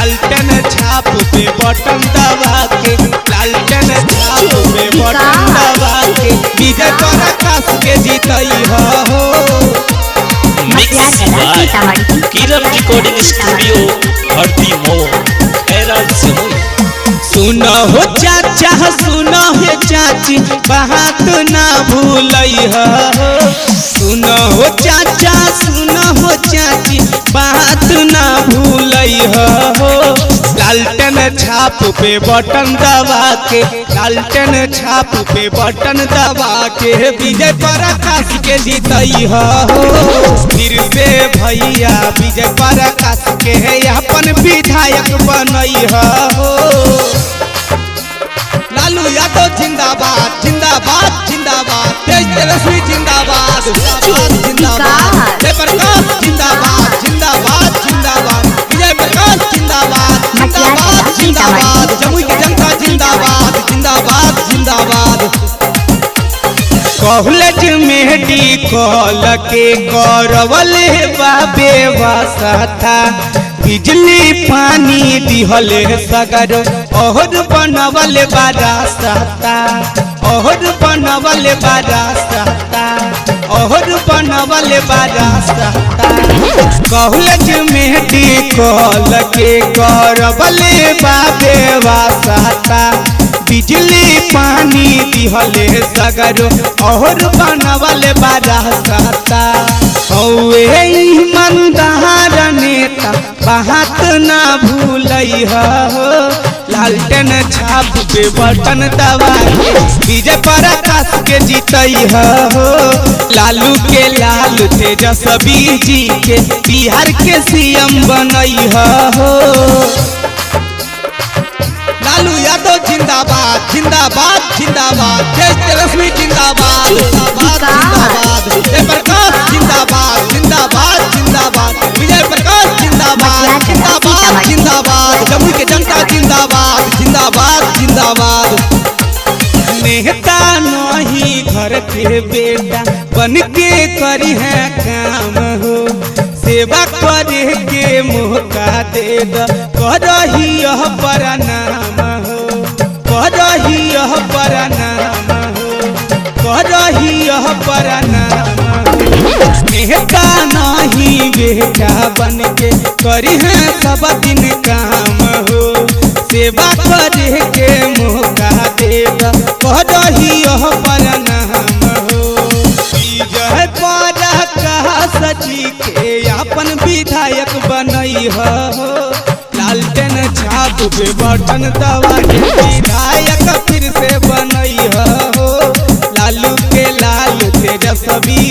लालटेन छाप पे बटन दबा के, लालटेन छाप पे बटन दबा के विजय प्रकाश के जीतई हो। Mix by Kiran recording studio भर्ती मो खैरात से सुनो हो चाचा सुनो हो चाची बात ना भूलई हो। सुनो हो चाचा सुनो हो चाची बात ना भूलई हो। लालटेन छाप पे बटन दबा के, लालटेन छाप पे बटन दबा के विजय प्रकाश के जीतई हो। फिर से भैया विजय प्रकाश के अपन विधायक बनई हो। लालू यादव जिंदाबाद जिंदाबाद जिंदाबाद, तेज तेजस्वी जिंदाबाद जिंदाबाद, जय प्रकाश जिंदाबाद जिंदाबाद जिंदाबाद, विजय प्रकाश जिंदाबाद जिंदाबाद जिंदाबाद, जमुई की जनता जिंदाबाद जिंदाबाद जिंदाबाद। कॉलेज मेडिकल के करवले बाबे वास्ता, बिजली पानी दिहले सगर और बनवले रास्ता, और बनवले रास्ता, और बनवले रास्ता। कॉलेज मेडिकल के करवले बाबे वास्ता, बिजली पानी दिहले सगर और बनवले रास्ता। ईमानदार नेता बात ना भूलई हो। लालटेन छाप पे बटन दबा के विजय प्रकाश के जीतई हो। लालू के लाल तेजस्वी जी के बिहार के सीएम बनई हो। लालू यादव जिंदाबाद जिंदाबाद जिंदाबाद, तेज तेजस्वी जिंदाबाद जिंदाबाद जिंदाबाद, जय प्रकाश जिंदाबाद जिंदाबाद जिंदाबाद, विजय प्रकाश जिंदाबाद जिंदाबाद जिंदाबाद, जमुई के जनता जिंदाबाद जिंदाबाद जिंदाबाद। नेता नहीं घर के बेटा बन के करी है काम हो, सेवा करे के मौका दे दो करही यह प्रणाम हो, करही यह प्रणाम हो, करही यह प्रणाम हो। नेता नहीं बेटा बन के करी है सब दिन काम हो, सेवा करे के मौका दे दो करही यह प्रणाम हो। विजय प्रकाश जी के अपन विधायक बनई हो। लालटेन छाप पे बटन दबा के विधायक फिर से बनई हो। लालू के लाल तेजस्वी